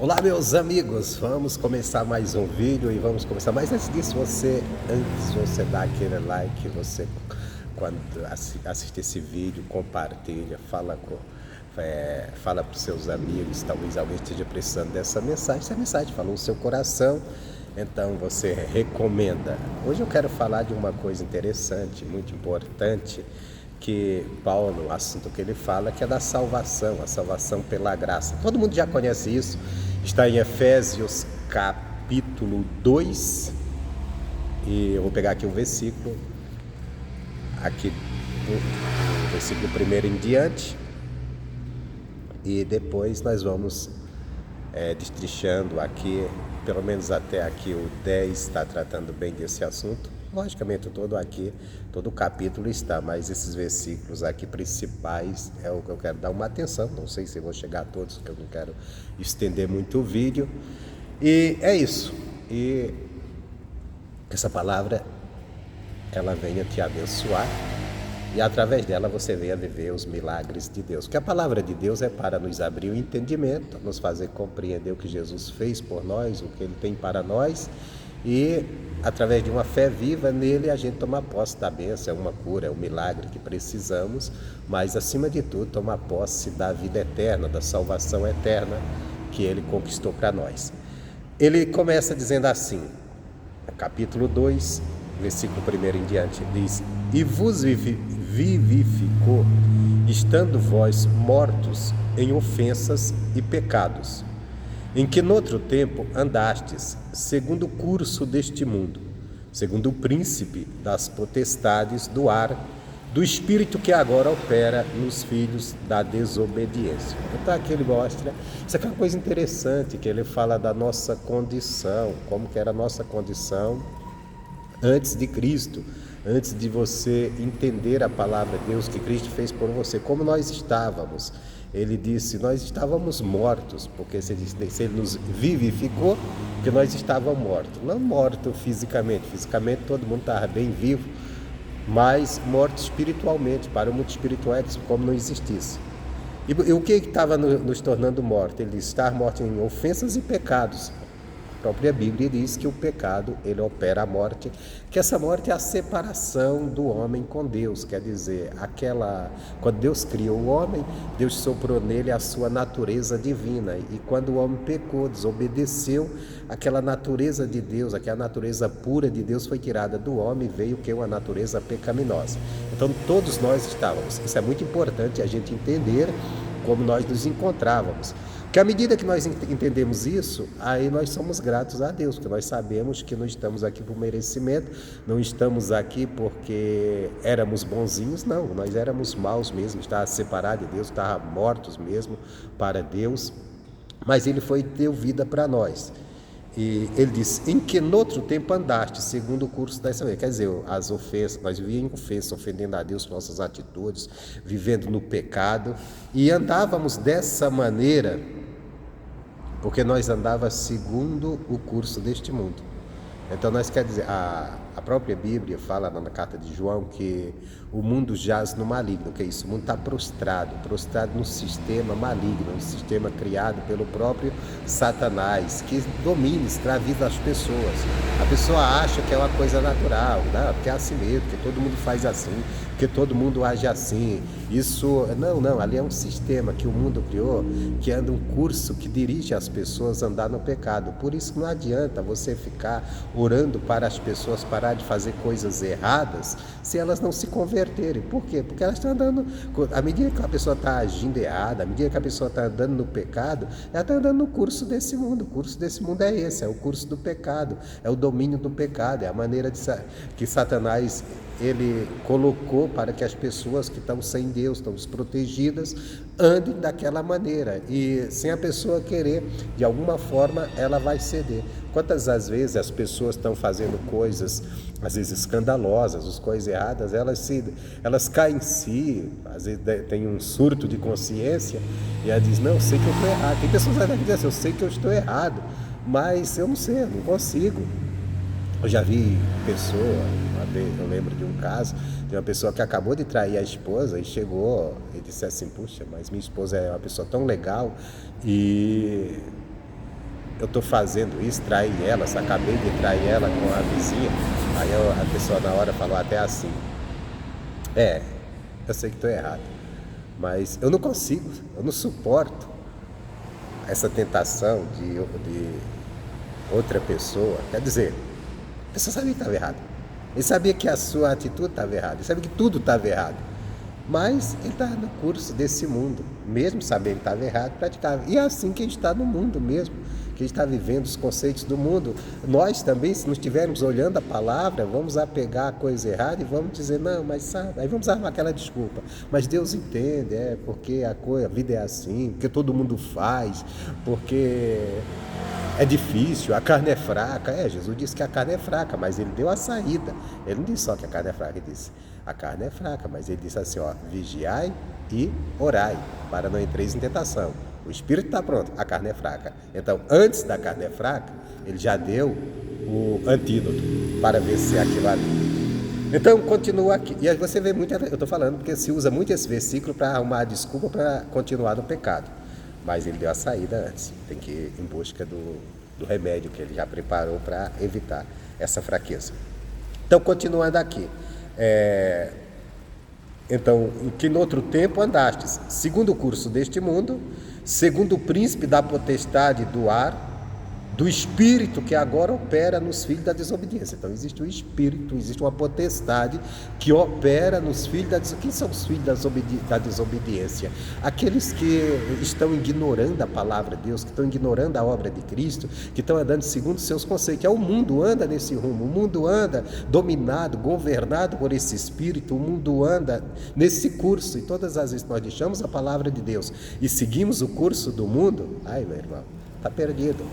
Olá, meus amigos, vamos começar mais um vídeo e vamos começar. Mas antes disso, antes você dá aquele like, você quando assistir esse vídeo, compartilha, fala para os seus amigos, talvez alguém esteja precisando dessa mensagem. Se a mensagem falou no seu coração, então você recomenda. Hoje eu quero falar de uma coisa interessante, muito importante, que Paulo, o assunto que ele fala, que é da salvação, a salvação pela graça. Todo mundo já conhece isso, está em Efésios capítulo 2, e eu vou pegar aqui o versículo, aqui do versículo 1 em diante, e depois nós vamos destrinchando aqui, pelo menos até aqui o 10 está tratando bem desse assunto. Logicamente, todo o capítulo está, mas esses versículos aqui principais é o que eu quero dar uma atenção. Não sei se vou chegar a todos, porque eu não quero estender muito o vídeo. E é isso. E essa palavra, ela venha te abençoar e através dela você venha viver os milagres de Deus. Porque a palavra de Deus é para nos abrir o entendimento, nos fazer compreender o que Jesus fez por nós, o que Ele tem para nós. E através de uma fé viva nele, a gente toma posse da bênção, é uma cura, é um milagre que precisamos, mas acima de tudo, tomar posse da vida eterna, da salvação eterna que ele conquistou para nós. Ele começa dizendo assim, capítulo 2, versículo 1 em diante, diz: E vos vivificou, estando vós mortos em ofensas e pecados, em que noutro tempo andastes, segundo o curso deste mundo, segundo o príncipe das potestades do ar, do espírito que agora opera nos filhos da desobediência. Então aqui ele mostra, isso aqui é uma coisa interessante, que ele fala da nossa condição, como que era a nossa condição antes de Cristo, antes de você entender a palavra de Deus que Cristo fez por você, como nós estávamos. Ele disse, nós estávamos mortos, porque se ele nos vivificou, porque nós estávamos mortos. Não mortos fisicamente todo mundo estava bem vivo, mas mortos espiritualmente, para o mundo espiritual é como não existisse. E o que estava nos tornando mortos? Ele disse, estar morto em ofensas e pecados. A própria Bíblia diz que o pecado, ele opera a morte, que essa morte é a separação do homem com Deus, quer dizer, quando Deus criou o homem, Deus soprou nele a sua natureza divina, e quando o homem pecou, desobedeceu, aquela natureza de Deus, aquela natureza pura de Deus foi tirada do homem, e veio que uma natureza pecaminosa. Então todos nós estávamos, isso é muito importante a gente entender como nós nos encontrávamos. Que à medida que nós entendemos isso, aí nós somos gratos a Deus, porque nós sabemos que não estamos aqui por merecimento, não estamos aqui porque éramos bonzinhos, não, nós éramos maus mesmo, estávamos separados de Deus, estávamos mortos mesmo para Deus, mas Ele deu vida para nós. E ele diz, em que noutro tempo andaste, segundo o curso dessa vida. Quer dizer, as ofensas, nós vivíamos em ofensa, ofendendo a Deus com nossas atitudes, vivendo no pecado, e andávamos dessa maneira, porque nós andávamos segundo o curso deste mundo. Então nós quer dizer, a própria Bíblia fala na carta de João que o mundo jaz no maligno, que é isso, o mundo está prostrado num sistema maligno, um sistema criado pelo próprio Satanás, que domina, escraviza as pessoas. A pessoa acha que é uma coisa natural, não, porque é assim mesmo, que todo mundo faz assim, que todo mundo age assim. Isso, não, ali é um sistema que o mundo criou, que anda um curso que dirige as pessoas a andar no pecado. Por isso não adianta você ficar orando para as pessoas parar de fazer coisas erradas se elas não se converterem. Por quê? Porque elas estão andando, à medida que a pessoa está agindo errada, à medida que a pessoa está andando no pecado, ela está andando no curso desse mundo. O curso desse mundo é esse, é o curso do pecado, é o domínio do pecado, é a maneira que Satanás ele colocou para que as pessoas que estão sem Deus, estão desprotegidas, andem daquela maneira. E sem a pessoa querer, de alguma forma, ela vai ceder. Quantas às vezes as pessoas estão fazendo coisas, às vezes escandalosas, as coisas erradas, elas caem em si, às vezes tem um surto de consciência, e ela diz, não, eu sei que eu estou errado. Tem pessoas que dizem assim, eu sei que eu estou errado, mas eu não sei, eu não consigo. Eu já vi pessoa, uma vez, eu lembro de um caso, de uma pessoa que acabou de trair a esposa e chegou e disse assim, puxa, mas minha esposa é uma pessoa tão legal e eu estou fazendo isso, traí ela, acabei de trair ela com a vizinha. Aí a pessoa na hora falou até assim, eu sei que estou errado, mas eu não consigo, eu não suporto essa tentação de outra pessoa. Quer dizer, a pessoa sabia que estava errado, ele sabia que a sua atitude estava errada, ele sabia que tudo estava errado, mas ele está no curso desse mundo, mesmo sabendo que estava errado, praticava. E é assim que a gente está no mundo mesmo, que a gente está vivendo os conceitos do mundo. Nós também, se não estivermos olhando a palavra, vamos apegar a coisa errada e vamos dizer, não, mas sabe, aí vamos arrumar aquela desculpa. Mas Deus entende, porque a vida é assim, porque todo mundo faz, porque é difícil, a carne é fraca. Jesus disse que a carne é fraca, mas ele deu a saída. Ele não disse só que a carne é fraca, ele disse, a carne é fraca, mas ele disse assim, vigiai e orai, para não entreis em tentação. O espírito está pronto, a carne é fraca. Então, antes da carne é fraca, ele já deu o antídoto para vencer aquilo ali. Então, continua aqui. E aí você vê muito, eu estou falando porque se usa muito esse versículo para arrumar a desculpa para continuar no pecado. Mas ele deu a saída antes. Tem que ir em busca do remédio que ele já preparou para evitar essa fraqueza. Então, continuando aqui. Então, que no outro tempo andastes, segundo o curso deste mundo, segundo o príncipe da potestade do ar, do espírito que agora opera nos filhos da desobediência. Então existe um espírito, existe uma potestade que opera nos filhos da desobediência. Quem são os filhos da desobediência? Aqueles que estão ignorando a palavra de Deus, que estão ignorando a obra de Cristo, que estão andando segundo seus conceitos. O mundo anda nesse rumo, o mundo anda dominado, governado por esse espírito, o mundo anda nesse curso. E todas as vezes que nós deixamos a palavra de Deus e seguimos o curso do mundo, meu irmão, está perdido.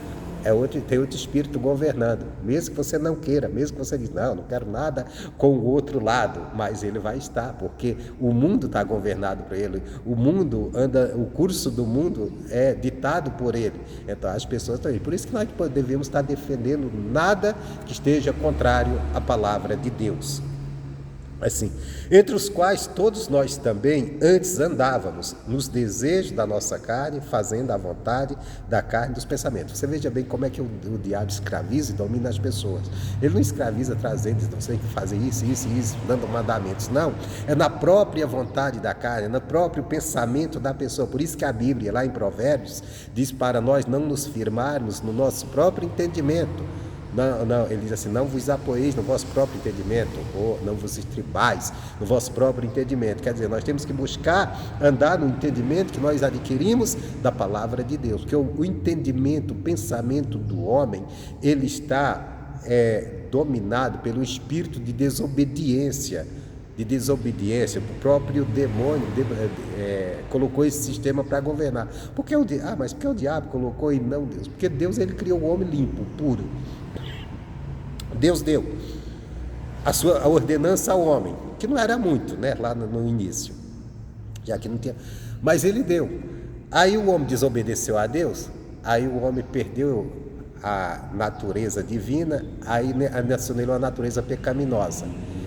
Tem outro espírito governando, mesmo que você não queira, mesmo que você diz, não quero nada com o outro lado, mas ele vai estar, porque o mundo está governado por ele, o curso do mundo é ditado por ele. Então as pessoas estão aí. Por isso que nós devemos estar defendendo nada que esteja contrário à palavra de Deus. Assim, entre os quais todos nós também antes andávamos nos desejos da nossa carne, fazendo a vontade da carne e dos pensamentos. Você veja bem como é que o diabo escraviza e domina as pessoas. Ele não escraviza trazendo, você tem que fazer isso, dando mandamentos. Não, é na própria vontade da carne, é no próprio pensamento da pessoa. Por isso que a Bíblia, lá em Provérbios, diz para nós não nos firmarmos no nosso próprio entendimento. Não, ele diz assim, não vos apoieis no vosso próprio entendimento, ou não vos estribais no vosso próprio entendimento. Quer dizer, nós temos que buscar andar no entendimento que nós adquirimos da palavra de Deus, porque o entendimento, o pensamento do homem, ele está dominado pelo espírito de desobediência. O próprio demônio colocou esse sistema para governar. Mas por que o diabo colocou e não Deus? Porque Deus, ele criou o homem limpo, puro. Deus deu a ordenança ao homem, que não era muito, lá no início, já que não tinha, mas ele deu. Aí o homem desobedeceu a Deus, aí o homem perdeu a natureza divina, aí nasceu nele uma natureza pecaminosa,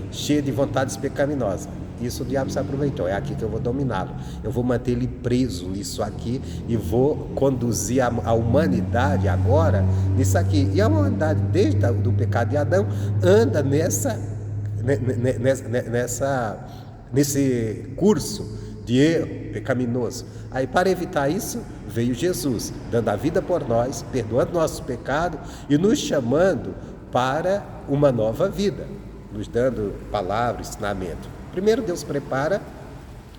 cheia de vontades pecaminosas. Isso o diabo se aproveitou, é aqui que eu vou dominá-lo, eu vou manter ele preso nisso aqui e vou conduzir a humanidade agora nisso aqui. E a humanidade, desde o pecado de Adão, anda nesse curso de erro pecaminoso. Aí, para evitar isso, veio Jesus, dando a vida por nós, perdoando nossos pecados e nos chamando para uma nova vida, nos dando palavra, ensinamento. Primeiro Deus prepara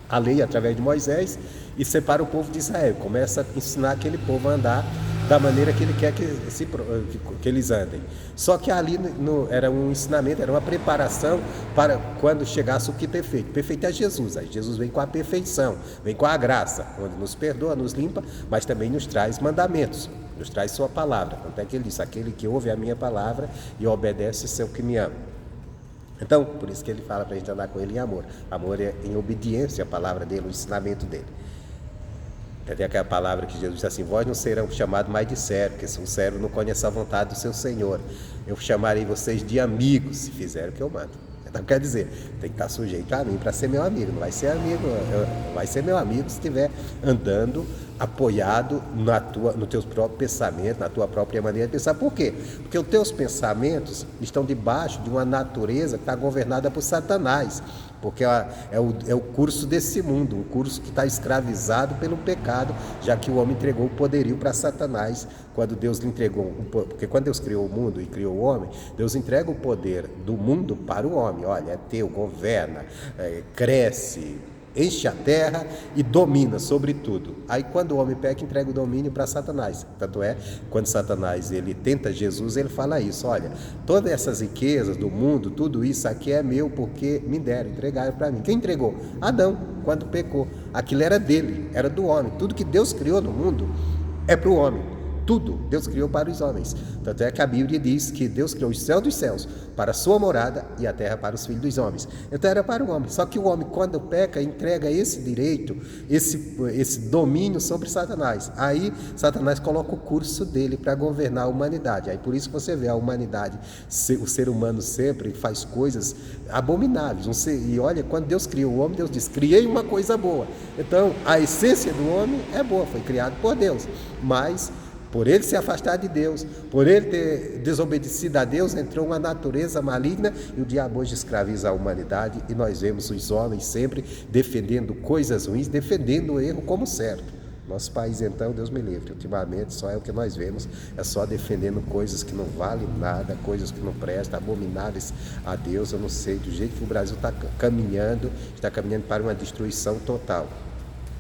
a lei através de Moisés e separa o povo de Israel, começa a ensinar aquele povo a andar da maneira que ele quer que eles andem. Só que ali era um ensinamento, era uma preparação para quando chegasse o que perfeito. Perfeito é Jesus, aí Jesus vem com a perfeição, vem com a graça, onde nos perdoa, nos limpa, mas também nos traz mandamentos, nos traz sua palavra. Até que ele diz, aquele que ouve a minha palavra e obedece seu que me ama. Então, por isso que ele fala para a gente andar com ele em amor. Amor é em obediência à palavra dele, o ensinamento dele. Tem aquela palavra que Jesus diz assim, vós não serão chamados mais de servo, porque o servo não conhece a vontade do seu Senhor. Eu chamarei vocês de amigos, se fizerem o que eu mando. Então quer dizer, tem que estar sujeito a mim para ser meu amigo. Não vai ser amigo, vai ser meu amigo se estiver andando apoiado no teus próprios pensamentos, na tua própria maneira de pensar. Por quê? Porque os teus pensamentos estão debaixo de uma natureza que está governada por Satanás. Porque é o curso desse mundo, um curso que está escravizado pelo pecado, já que o homem entregou o poderio para Satanás, quando Deus lhe entregou, porque quando Deus criou o mundo e criou o homem, Deus entrega o poder do mundo para o homem. Olha, é teu, governa, cresce, enche a terra e domina sobre tudo. Aí quando o homem peca, entrega o domínio para Satanás. Tanto é, quando Satanás ele tenta Jesus, ele fala isso: olha, todas essas riquezas do mundo, tudo isso aqui é meu porque me deram, entregaram para mim. Quem entregou? Adão, quando pecou. Aquilo era dele, era do homem. Tudo que Deus criou no mundo é para o homem. Tudo Deus criou para os homens. Tanto é que a Bíblia diz que Deus criou os céus dos céus para a sua morada e a terra para os filhos dos homens. Então era para o homem. Só que o homem, quando peca, entrega esse direito, esse domínio sobre Satanás. Aí Satanás coloca o curso dele para governar a humanidade. Aí por isso que você vê a humanidade, o ser humano sempre faz coisas abomináveis. E olha, quando Deus criou o homem, Deus diz: criei uma coisa boa. Então a essência do homem é boa, foi criado por Deus. Mas por ele se afastar de Deus, por ele ter desobedecido a Deus, entrou uma natureza maligna e o diabo hoje escraviza a humanidade, e nós vemos os homens sempre defendendo coisas ruins, defendendo o erro como certo. Nosso país, então, Deus me livre, ultimamente só é o que nós vemos, é só defendendo coisas que não valem nada, coisas que não prestam, abomináveis a Deus. Eu não sei, do jeito que o Brasil está caminhando para uma destruição total.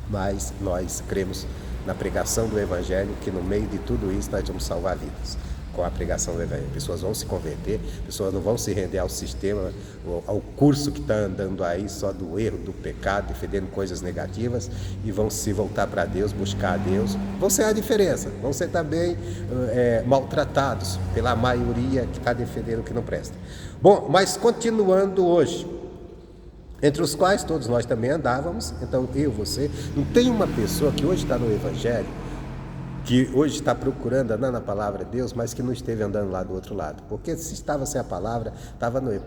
Mas nós cremos na pregação do Evangelho, que no meio de tudo isso nós vamos salvar vidas. Com a pregação do Evangelho, pessoas vão se converter, pessoas não vão se render ao sistema, ao curso que está andando aí só do erro, do pecado, defendendo coisas negativas, e vão se voltar para Deus, buscar a Deus. Vão ser a diferença, vão ser também maltratados pela maioria que está defendendo o que não presta. Bom, mas continuando hoje, entre os quais todos nós também andávamos. Então eu, você, não tem uma pessoa que hoje está no Evangelho, que hoje está procurando andar na palavra de Deus, mas que não esteve andando lá do outro lado. Porque se estava sem a palavra, estava no erro.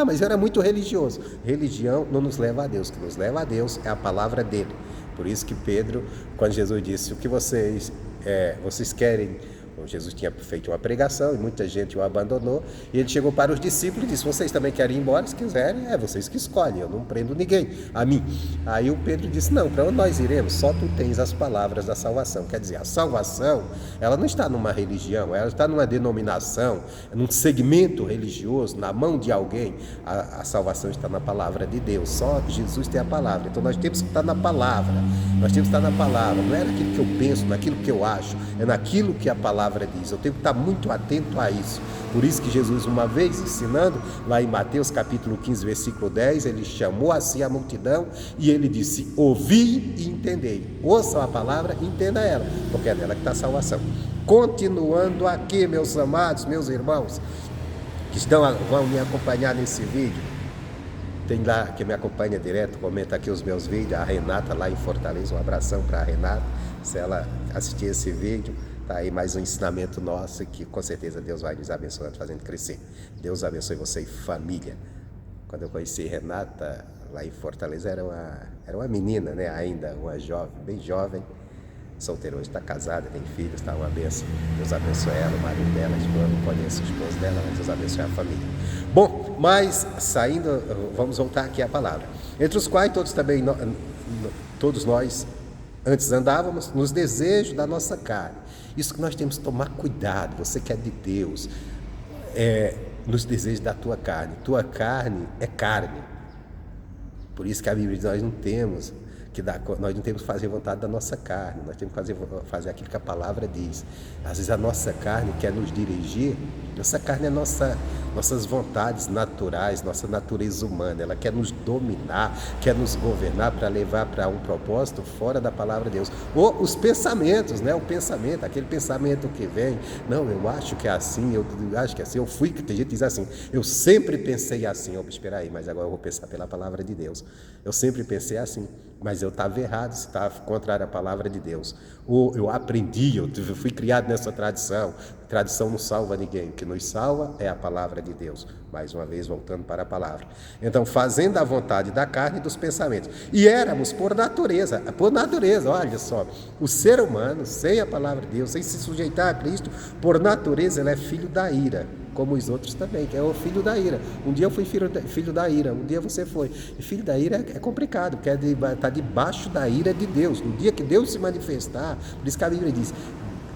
Mas eu era muito religioso. Religião não nos leva a Deus. O que nos leva a Deus é a palavra dele. Por isso que Pedro, quando Jesus disse: o que vocês querem... Jesus tinha feito uma pregação e muita gente o abandonou, e ele chegou para os discípulos e disse: vocês também querem ir embora? Se quiserem, vocês que escolhem, eu não prendo ninguém, a mim. Aí o Pedro disse: não, para onde nós iremos? Só tu tens as palavras da salvação. Quer dizer, a salvação, ela não está numa religião, ela está numa denominação, num segmento religioso, na mão de alguém. A salvação está na palavra de Deus, só Jesus tem a palavra. Então nós temos que estar na palavra, não é naquilo que eu penso, naquilo que eu acho, é naquilo que a palavra diz. Eu tenho que estar muito atento a isso. Por isso que Jesus, uma vez ensinando, lá em Mateus capítulo 15, versículo 10, ele chamou assim a multidão e ele disse: ouvi e entendei. Ouçam a palavra e entenda ela, porque é nela que está a salvação. Continuando aqui, meus amados, meus irmãos, que vão me acompanhar nesse vídeo. Tem lá que me acompanha direto, comenta aqui os meus vídeos, a Renata lá em Fortaleza. Um abração para a Renata, se ela assistir esse vídeo. Tá aí mais um ensinamento nosso que com certeza Deus vai nos abençoando, fazendo crescer. Deus abençoe você e família. Quando eu conheci Renata lá em Fortaleza, era uma menina, né? Ainda uma jovem, bem jovem, solteira. Hoje está casada, tem filhos, está uma bênção. Deus abençoe ela, o marido dela, eu não conheço o esposo dela, mas Deus abençoe a família. Bom, mas saindo, vamos voltar aqui à palavra. Entre os quais todos nós antes andávamos nos desejos da nossa carne. Isso que nós temos que tomar cuidado. Você que é de Deus, nos desejos da tua carne. Tua carne é carne. Por isso que a Bíblia diz: nós não temos que fazer vontade da nossa carne. Nós temos que fazer aquilo que a palavra diz. Às vezes a nossa carne quer nos dirigir. Nossa carne é nossas vontades naturais, nossa natureza humana. Ela quer nos dominar, quer nos governar para levar para um propósito fora da palavra de Deus. Ou os pensamentos, né? Aquele pensamento que vem: não, eu acho que é assim, eu acho que é assim, tem gente que diz assim: eu sempre pensei assim. Espera aí, mas agora eu vou pensar pela palavra de Deus. Eu sempre pensei assim. mas eu estava errado, se estava contrário à palavra de Deus. Ou eu aprendi, eu fui criado nessa tradição. Tradição não salva ninguém, o que nos salva é a palavra de Deus. Mais uma vez, voltando para a palavra. Então, fazendo a vontade da carne e dos pensamentos. E éramos por natureza, olha só, o ser humano, sem a palavra de Deus, sem se sujeitar a Cristo, por natureza, ele é filho da ira. Como os outros também, que é o filho da ira. Um dia eu fui filho da ira, um dia você foi. E filho da ira é complicado, porque está debaixo da ira de Deus. No dia que Deus se manifestar, por isso que a Bíblia diz,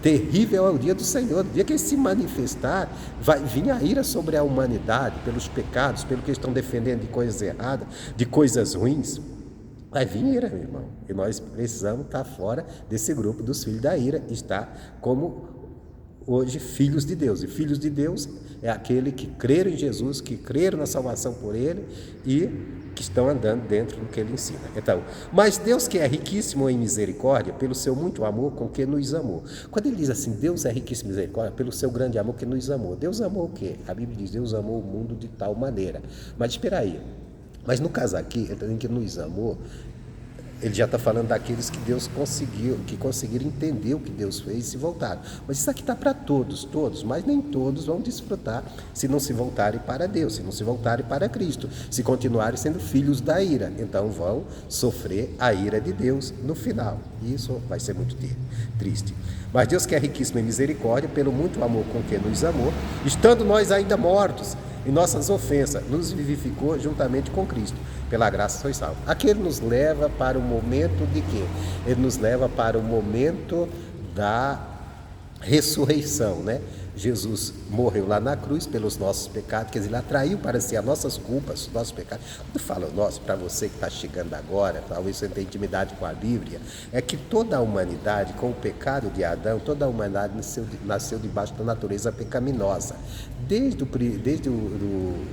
terrível é o dia do Senhor. No dia que ele se manifestar, vai vir a ira sobre a humanidade, pelos pecados, pelo que estão defendendo de coisas erradas, de coisas ruins. Vai vir ira, meu irmão. E nós precisamos estar fora desse grupo dos filhos da ira, estar como hoje filhos de Deus. E filhos de Deus é aquele que creram em Jesus, que creram na salvação por Ele e que estão andando dentro do que Ele ensina. Então, mas Deus, que é riquíssimo em misericórdia, pelo seu muito amor com que nos amou. Quando ele diz assim, Deus é riquíssimo em misericórdia, pelo seu grande amor que nos amou. Deus amou o quê? A Bíblia diz, Deus amou o mundo de tal maneira. Mas espera aí, mas no caso aqui, ele está dizendo que nos amou. Ele já está falando daqueles que Deus conseguiram entender o que Deus fez e se voltaram. Mas isso aqui está para todos, mas nem todos vão desfrutar se não se voltarem para Deus, se não se voltarem para Cristo, se continuarem sendo filhos da ira. Então vão sofrer a ira de Deus no final. E isso vai ser muito triste. Mas Deus, que é riquíssimo em misericórdia, pelo muito amor com que nos amou, estando nós ainda mortos em nossas ofensas, nos vivificou juntamente com Cristo. Pela graça sois salvos. Aqui ele nos leva para o momento de quê? Ele nos leva para o momento da ressurreição, né? Jesus morreu lá na cruz pelos nossos pecados, quer dizer, ele atraiu para si as nossas culpas, os nossos pecados. Quando falo nosso, para você que está chegando agora, talvez você não tenha intimidade com a Bíblia, é que toda a humanidade, com o pecado de Adão, toda a humanidade nasceu debaixo da natureza pecaminosa. Desde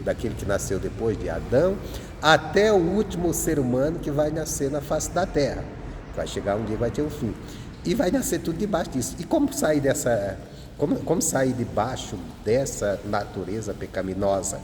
daquele que nasceu depois de Adão, até o último ser humano que vai nascer na face da terra. Vai chegar um dia, vai ter um fim. E vai nascer tudo debaixo disso. E como sair Como sair debaixo dessa natureza pecaminosa?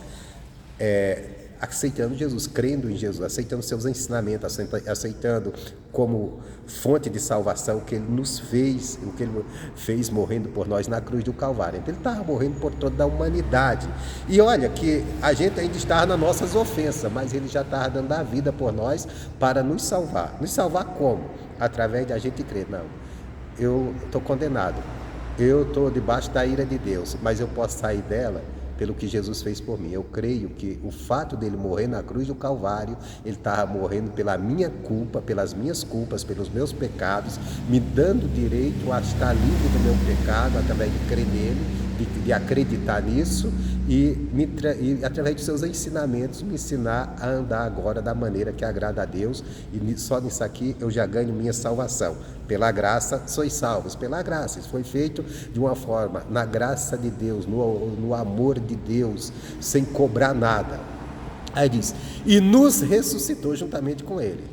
Aceitando Jesus, crendo em Jesus, aceitando seus ensinamentos, aceitando como fonte de salvação o que Ele nos fez, o que Ele fez morrendo por nós na cruz do Calvário. Então Ele estava morrendo por toda a humanidade. E olha que a gente ainda estava nas nossas ofensas, mas Ele já estava dando a vida por nós para nos salvar. Nos salvar como? Através de a gente crer. Não, eu estou condenado. Eu estou debaixo da ira de Deus, mas eu posso sair dela pelo que Jesus fez por mim. Eu creio que o fato dele morrer na cruz do Calvário, ele estava morrendo pela minha culpa, pelas minhas culpas, pelos meus pecados, me dando direito a estar livre do meu pecado através de crer nele, de acreditar nisso e através de seus ensinamentos me ensinar a andar agora da maneira que agrada a Deus, e só nisso aqui eu já ganho minha salvação. Pela graça sois salvos, pela graça. Isso foi feito de uma forma, na graça de Deus, no amor de Deus, sem cobrar nada. Aí diz, e nos ressuscitou juntamente com Ele.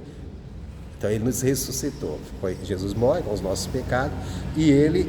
Então Ele nos ressuscitou. Jesus morre com os nossos pecados e Ele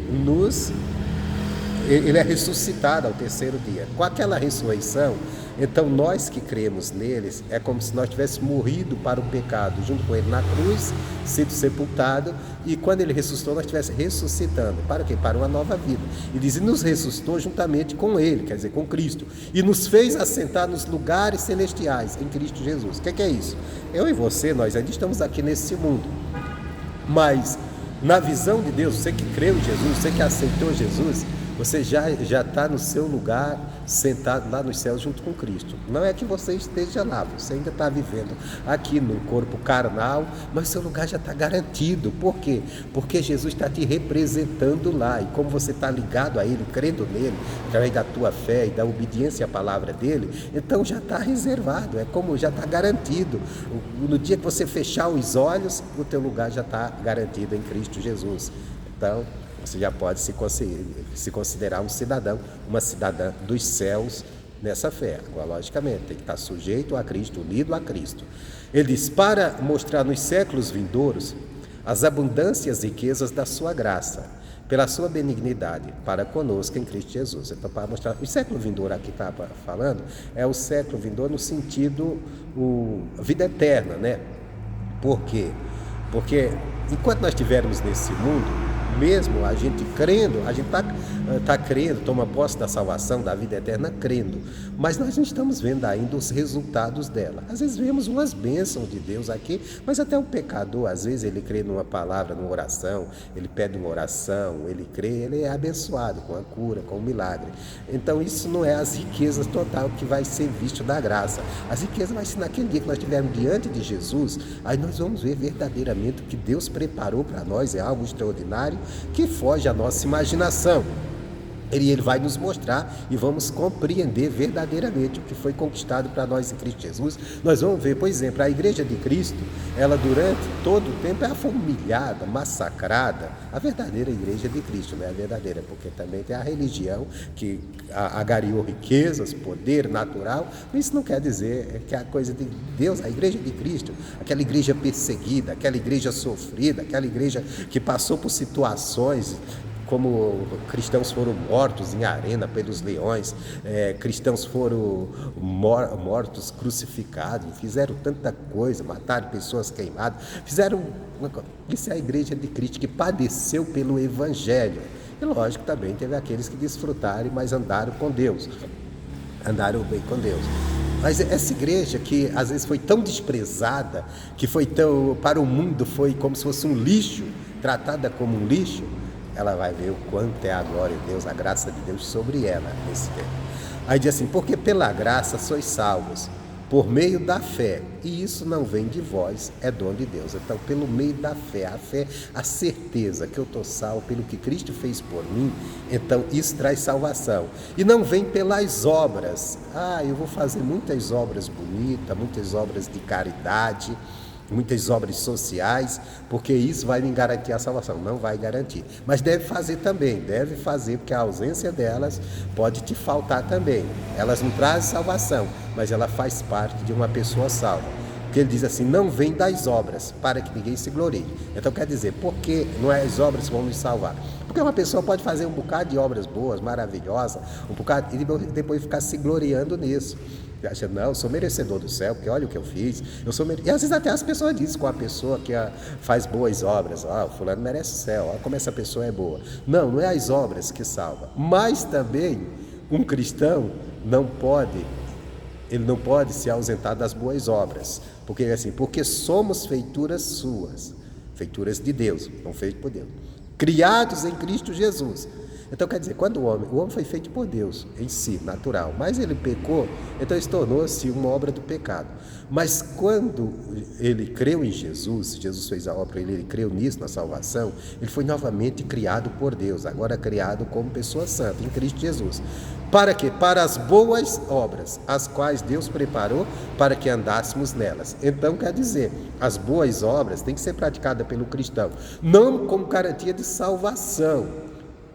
é ressuscitado ao terceiro dia. Com aquela ressurreição, então nós que cremos neles, é como se nós tivéssemos morrido para o pecado junto com ele na cruz, sido sepultado, e quando ele ressuscitou, nós estivéssemos ressuscitando. Para quê? Para uma nova vida. E diz, e nos ressuscitou juntamente com ele, quer dizer, com Cristo, e nos fez assentar nos lugares celestiais em Cristo Jesus. O que é isso? Eu e você, nós ainda estamos aqui nesse mundo, mas na visão de Deus, você que creu em Jesus, você que aceitou Jesus, você já está no seu lugar, sentado lá nos céus junto com Cristo. Não é que você esteja lá, você ainda está vivendo aqui no corpo carnal, mas seu lugar já está garantido. Por quê? Porque Jesus está te representando lá, e como você está ligado a Ele, crendo nele, através da tua fé e da obediência à palavra dele, então já está reservado, é como já está garantido. No dia que você fechar os olhos, o teu lugar já está garantido em Cristo Jesus. Então, você já pode se considerar um cidadão, uma cidadã dos céus nessa fé. Agora, logicamente, tem que estar sujeito a Cristo, unido a Cristo. Ele diz, para mostrar nos séculos vindouros as abundâncias e riquezas da sua graça, pela sua benignidade para conosco em Cristo Jesus. Então, para mostrar, o século vindouro aqui está falando, é o século vindouro no sentido, vida eterna, né? Por quê? Porque enquanto nós estivermos nesse mundo, mesmo a gente crendo, a gente tá crendo, toma posse da salvação, da vida eterna, crendo, mas nós não estamos vendo ainda os resultados dela. Às vezes vemos umas bênçãos de Deus aqui, mas até o pecador, às vezes ele crê numa palavra, numa oração, ele pede uma oração, ele crê, ele é abençoado com a cura, com o milagre. Então isso não é as riquezas total que vai ser visto da graça. As riquezas vai ser naquele dia que nós estivermos diante de Jesus, aí nós vamos ver verdadeiramente o que Deus preparou para nós, é algo extraordinário, que foge à nossa imaginação. Ele vai nos mostrar e vamos compreender verdadeiramente o que foi conquistado para nós em Cristo Jesus. Nós vamos ver, por exemplo, a Igreja de Cristo, ela durante todo o tempo ela foi humilhada, massacrada. A verdadeira Igreja de Cristo, não é a verdadeira, porque também tem a religião que agariou riquezas, poder natural, mas isso não quer dizer que a coisa de Deus, a Igreja de Cristo, aquela igreja perseguida, aquela igreja sofrida, aquela igreja que passou por situações como cristãos foram mortos em arena pelos leões, cristãos foram mortos, crucificados, fizeram tanta coisa, mataram pessoas queimadas, isso é a Igreja de Cristo que padeceu pelo Evangelho. E lógico, também teve aqueles que desfrutaram, mas andaram com Deus, andaram bem com Deus. Mas essa igreja que às vezes foi tão desprezada, que foi tão, para o mundo foi como se fosse um lixo, tratada como um lixo, ela vai ver o quanto é a glória de Deus, a graça de Deus sobre ela nesse tempo. Aí diz assim, porque pela graça sois salvos, por meio da fé, e isso não vem de vós, é dom de Deus. Então, pelo meio da fé, a certeza que eu estou salvo pelo que Cristo fez por mim, então isso traz salvação. E não vem pelas obras. Eu vou fazer muitas obras bonitas, muitas obras de caridade, muitas obras sociais, porque isso vai me garantir a salvação. Não vai garantir, mas deve fazer também, deve fazer, porque a ausência delas pode te faltar também. Elas não trazem salvação, mas ela faz parte de uma pessoa salva. Porque ele diz assim, não vem das obras, para que ninguém se glorie. Então quer dizer, por que não é as obras que vão nos salvar? Porque uma pessoa pode fazer um bocado de obras boas, maravilhosas, um bocado, e depois ficar se gloriando nisso. Acha, não, eu sou merecedor do céu, porque olha o que eu fiz. E às vezes até as pessoas dizem com a pessoa que faz boas obras, o fulano merece o céu, olha como essa pessoa é boa. Não é as obras que salvam. Mas também um cristão ele não pode se ausentar das boas obras. Porque assim, porque somos feituras suas, feituras de Deus, não feitos por Deus, criados em Cristo Jesus. Então quer dizer, quando o homem foi feito por Deus em si, natural, mas ele pecou, então isso tornou-se uma obra do pecado. Mas quando ele creu em Jesus, Jesus fez a obra, ele creu nisso, na salvação, ele foi novamente criado por Deus, agora criado como pessoa santa, em Cristo Jesus. Para quê? Para as boas obras, as quais Deus preparou para que andássemos nelas. Então quer dizer, as boas obras têm que ser praticadas pelo cristão, não como garantia de salvação,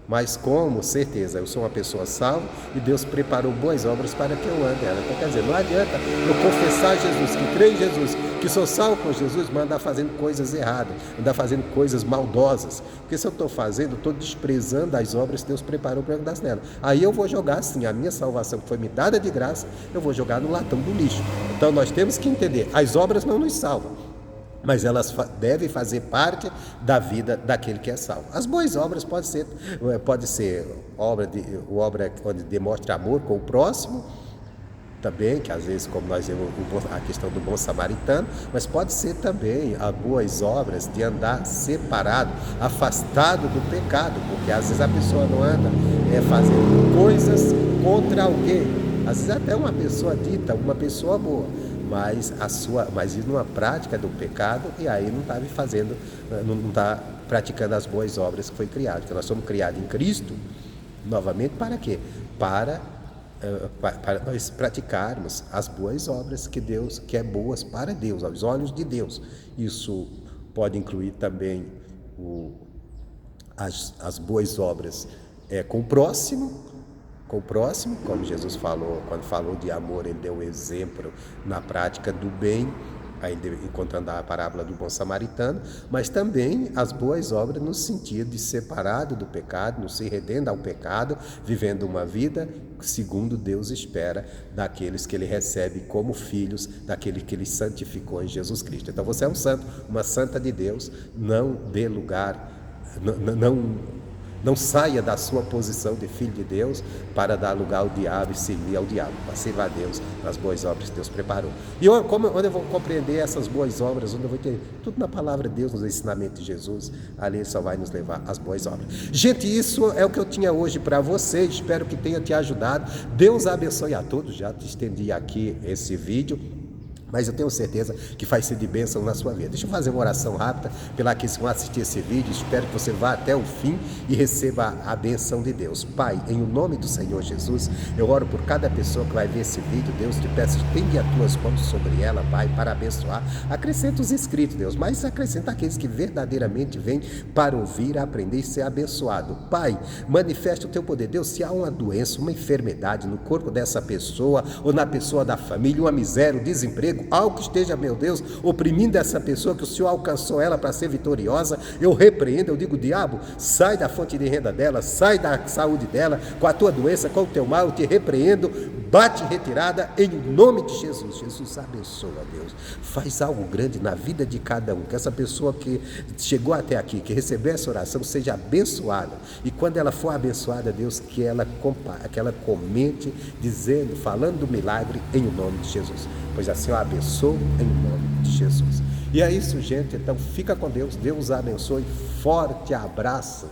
mas como certeza, eu sou uma pessoa salva e Deus preparou boas obras para que eu ande nela. Então quer dizer, não adianta eu confessar Jesus, que creio em Jesus, que sou salvo com Jesus, mas andar fazendo coisas erradas, andar fazendo coisas maldosas. Porque se eu estou fazendo, estou desprezando as obras que Deus preparou para eu andar nela. Aí eu vou jogar assim, a minha salvação que foi me dada de graça, eu vou jogar no latão do lixo. Então nós temos que entender, as obras não nos salvam, mas elas devem fazer parte da vida daquele que é salvo. As boas obras pode ser obra onde demonstra amor com o próximo, também, que às vezes, como nós vemos a questão do bom samaritano, mas pode ser também as boas obras de andar separado, afastado do pecado, porque às vezes a pessoa não anda fazendo coisas contra alguém, às vezes até uma pessoa dita, uma pessoa boa, mas isso numa prática do pecado, e aí não está praticando as boas obras que foi criado. Porque nós somos criados em Cristo, novamente, para quê? Para nós praticarmos as boas obras que é boas para Deus, aos olhos de Deus. Isso pode incluir também as boas obras com o próximo, como Jesus falou, quando falou de amor, ele deu um exemplo na prática do bem, ainda encontrando a parábola do bom samaritano, mas também as boas obras no sentido de separado do pecado, não se rendendo ao pecado, vivendo uma vida segundo Deus espera daqueles que ele recebe como filhos, daquele que ele santificou em Jesus Cristo. Então você é um santo, uma santa de Deus, não dê lugar, não saia da sua posição de filho de Deus para dar lugar ao diabo e servir ao diabo, mas sirva a Deus nas boas obras que Deus preparou. E onde eu vou compreender essas boas obras, onde eu vou ter tudo na palavra de Deus, nos ensinamentos de Jesus, ali só vai nos levar às boas obras. Gente, isso é o que eu tinha hoje para você, espero que tenha te ajudado. Deus abençoe a todos, já te estendi aqui esse vídeo, mas eu tenho certeza que vai ser de bênção na sua vida. Deixa eu fazer uma oração rápida pela que vão assistir esse vídeo. Espero que você vá até o fim e receba a bênção de Deus. Pai, em nome do Senhor Jesus, eu oro por cada pessoa que vai ver esse vídeo. Deus, te peço, estende as tuas mãos sobre ela, Pai, para abençoar. Acrescenta os inscritos, Deus, mas acrescenta aqueles que verdadeiramente vêm para ouvir, aprender e ser abençoado. Pai, manifesta o teu poder. Deus, se há uma doença, uma enfermidade no corpo dessa pessoa ou na pessoa da família, uma miséria, um desemprego, algo que esteja, meu Deus, oprimindo essa pessoa, que o Senhor alcançou ela para ser vitoriosa, eu repreendo, eu digo, diabo, sai da fonte de renda dela, sai da saúde dela, com a tua doença, com o teu mal, eu te repreendo, bate em retirada, em nome de Jesus. Jesus abençoa, Deus, faz algo grande na vida de cada um, que essa pessoa que chegou até aqui, que recebeu essa oração, seja abençoada, e quando ela for abençoada, Deus, que ela comente, dizendo, falando do milagre, em nome de Jesus, pois assim eu abençoo em nome de Jesus. E é isso, gente, então fica com Deus, Deus abençoe, forte abraço.